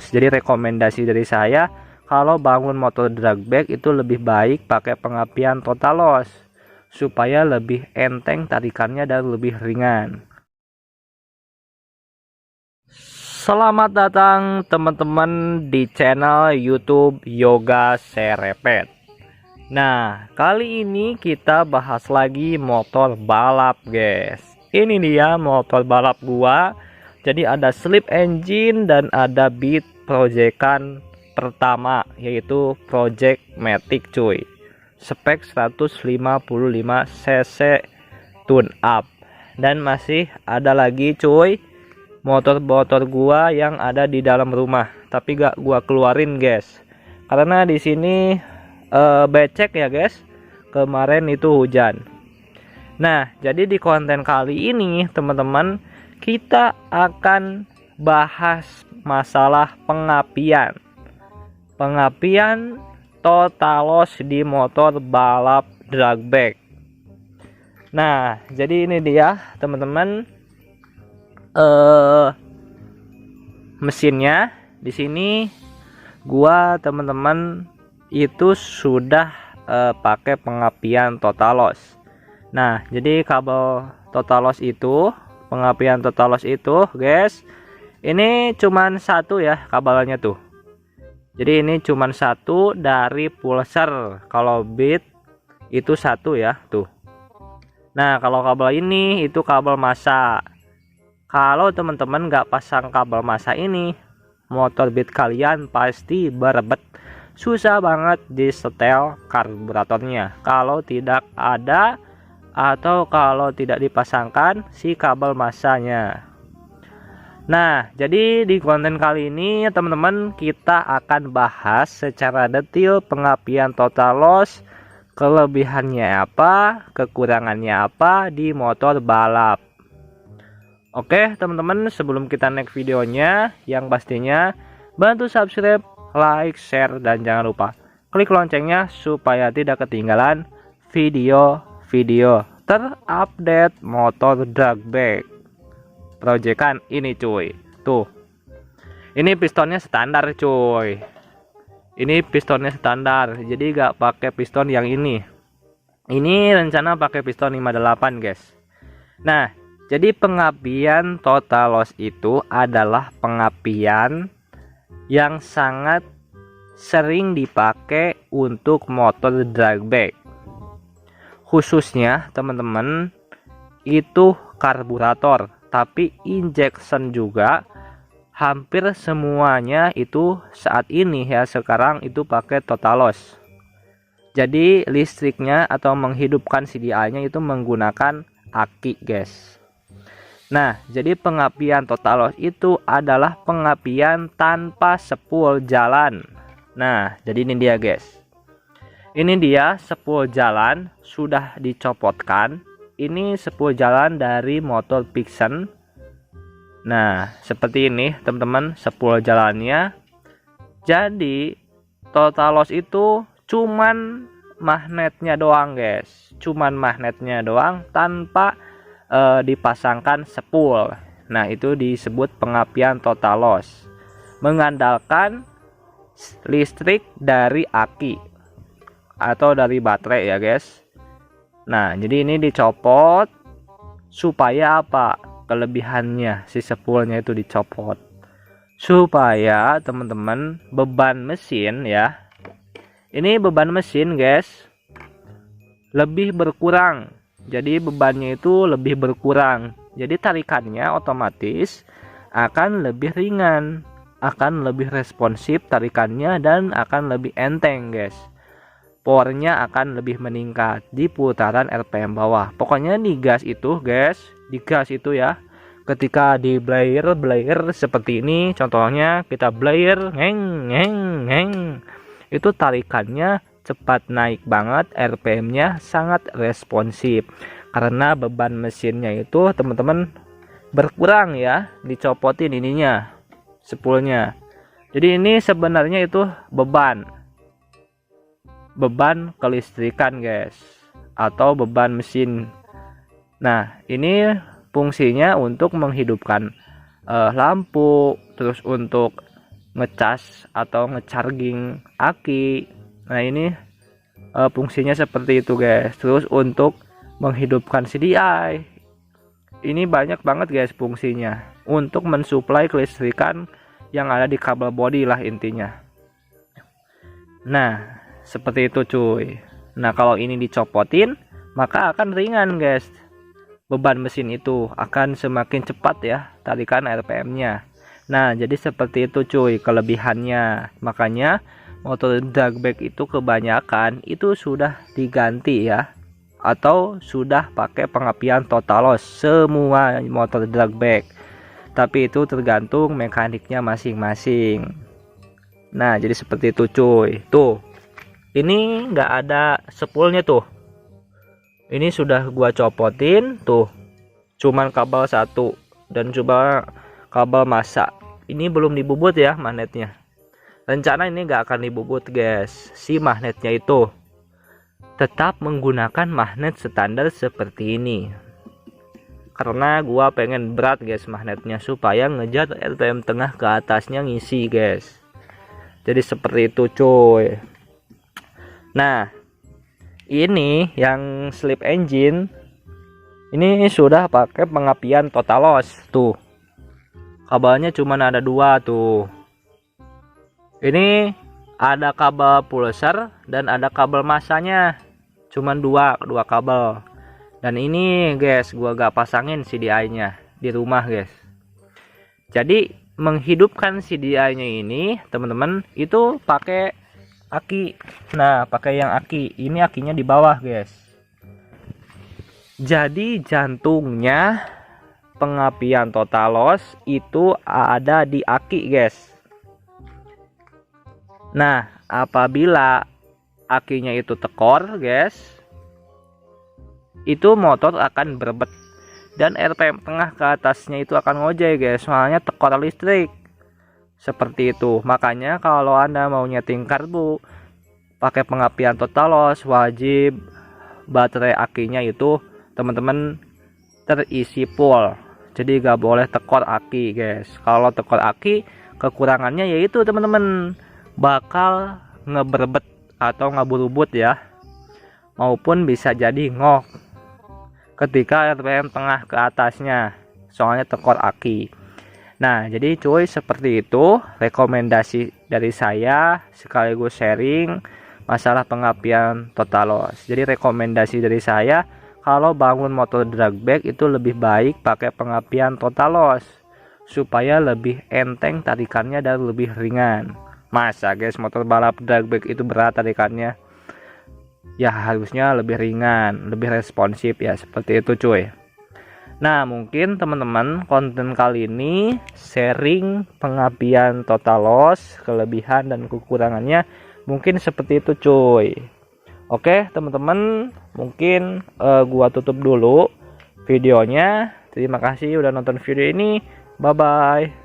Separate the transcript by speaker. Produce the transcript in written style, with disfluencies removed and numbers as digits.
Speaker 1: totalos. Jadi rekomendasi dari saya, kalau bangun motor drag back itu lebih baik pakai pengapian totalos supaya lebih enteng tarikannya dan lebih ringan. Selamat datang teman-teman di channel YouTube Yoga Serepet. Nah, kali ini kita bahas lagi motor balap, guys. Ini dia motor balap gua. Jadi ada slip engine dan ada beat proyekan pertama, yaitu Project Matic, cuy. Spek 155 cc tune up. Dan masih ada lagi, cuy, motor-motor gua yang ada di dalam rumah, tapi gak gua keluarin, guys, karena di sini becek ya, guys. Kemarin itu hujan. Nah, jadi di konten kali ini teman-teman, kita akan bahas masalah pengapian totalos di motor balap drag back. Nah, jadi ini dia teman-teman, mesinnya di sini gua teman-teman itu sudah pakai pengapian totalos. Nah, jadi kabel totalos itu, pengapian totalos itu, guys, ini cuman satu ya kabelnya tuh. Jadi ini cuman satu dari pulser. Kalau beat itu satu ya tuh. Nah, kalau kabel ini itu kabel massa. Kalau teman-teman nggak pasang kabel massa ini, motor beat kalian pasti berebet. Susah banget di setel karburatornya kalau tidak ada atau kalau tidak dipasangkan si kabel massanya. Nah, jadi di konten kali ini teman-teman, kita akan bahas secara detail pengapian totalos, kelebihannya apa, kekurangannya apa di motor balap. Oke teman-teman, sebelum kita next videonya, yang pastinya bantu subscribe, like, share, dan jangan lupa klik loncengnya supaya tidak ketinggalan video-video terupdate motor drag back proyekan ini, cuy. Tuh, ini pistonnya standar, cuy. Ini pistonnya standar, jadi gak pakai piston yang ini. Ini rencana pakai piston 58, guys. Nah, jadi pengapian totalos itu adalah pengapian yang sangat sering dipakai untuk motor drag back. Khususnya teman-teman, itu karburator, tapi injection juga hampir semuanya itu saat ini ya, sekarang itu pakai totalos. Jadi listriknya atau menghidupkan CDI-nya itu menggunakan aki, guys. Nah, jadi pengapian totalos itu adalah pengapian tanpa spool jalan. Nah, jadi ini dia, guys. Ini dia spool jalan sudah dicopotkan. Ini spool jalan dari motor Vixen. Nah, seperti ini, teman-teman, spool jalannya. Jadi, totalos itu cuman magnetnya doang, guys. Cuman magnetnya doang tanpa dipasangkan spool. Nah, itu disebut pengapian totalos, mengandalkan listrik dari aki atau dari baterai ya, guys. Nah, jadi ini dicopot supaya apa? Kelebihannya si spoolnya itu dicopot supaya teman-teman beban mesin ya, ini beban mesin, guys, lebih berkurang. Jadi bebannya itu lebih berkurang. Jadi tarikannya otomatis akan lebih ringan, akan lebih responsif tarikannya, dan akan lebih enteng, guys. Powernya akan lebih meningkat di putaran RPM bawah. Pokoknya di gas itu, guys, di gas itu ya, ketika di blayer seperti ini, contohnya kita blayer ngeng, itu tarikannya cepat naik banget, RPM-nya sangat responsif karena beban mesinnya itu teman-teman berkurang ya, dicopotin ininya spoolnya. Jadi ini sebenarnya itu beban kelistrikan, guys, atau beban mesin. Nah, ini fungsinya untuk menghidupkan lampu, terus untuk ngecas atau ngecharging aki. Nah ini fungsinya seperti itu guys. Terus untuk menghidupkan CDI, ini banyak banget guys fungsinya untuk mensuplai kelistrikan yang ada di kabel body lah intinya. Nah seperti itu cuy. Nah kalau ini dicopotin maka akan ringan guys, beban mesin itu akan semakin cepat ya tarikan RPM nya. Nah jadi seperti itu cuy kelebihannya. Makanya motor drag back itu kebanyakan itu sudah diganti ya, atau sudah pakai pengapian total loss semua motor drag back. Tapi itu tergantung mekaniknya masing-masing. Nah jadi seperti itu cuy. Tuh ini nggak ada spoolnya tuh, ini sudah gua copotin tuh, cuman kabel satu dan coba kabel masa. Ini belum dibubut ya magnetnya. Rencana ini nggak akan dibubut guys, si magnetnya itu tetap menggunakan magnet standar seperti ini, karena gua pengen berat guys magnetnya supaya ngejar RPM tengah ke atasnya ngisi guys. Jadi seperti itu cuy. Nah ini yang slip engine ini sudah pakai pengapian total loss tuh, kabelnya cuma ada dua tuh. Ini ada kabel pulser dan ada kabel masanya, cuman dua kabel. Dan ini guys gua gak pasangin CDI nya di rumah guys. Jadi menghidupkan CDI nya ini teman-teman itu pakai aki. Nah pakai yang aki, ini akinya di bawah guys. Jadi jantungnya pengapian total loss itu ada di aki guys. Nah apabila akinya itu tekor guys, itu motor akan berebet dan RPM tengah ke atasnya itu akan ngojek guys, soalnya tekor listrik. Seperti itu. Makanya kalau Anda mau nyeting karbu pakai pengapian total loss, wajib baterai akinya itu teman-teman terisi full. Jadi gak boleh tekor aki guys. Kalau tekor aki kekurangannya yaitu teman-teman bakal ngeberebet atau ngaburubut ya, maupun bisa jadi ngok ketika RPM tengah ke atasnya, soalnya tekor aki. Nah jadi cuy seperti itu rekomendasi dari saya sekaligus sharing masalah pengapian total loss. Jadi rekomendasi dari saya kalau bangun motor drag back itu lebih baik pakai pengapian total loss supaya lebih enteng tarikannya dan lebih ringan. Masa guys motor balap drag back itu berat tarikannya? Ya harusnya lebih ringan, lebih responsif ya, seperti itu cuy. Nah mungkin teman-teman konten kali ini sharing pengapian total loss, kelebihan dan kekurangannya mungkin seperti itu cuy. Oke teman-teman, mungkin gua tutup dulu videonya. Terima kasih udah nonton video ini, bye bye.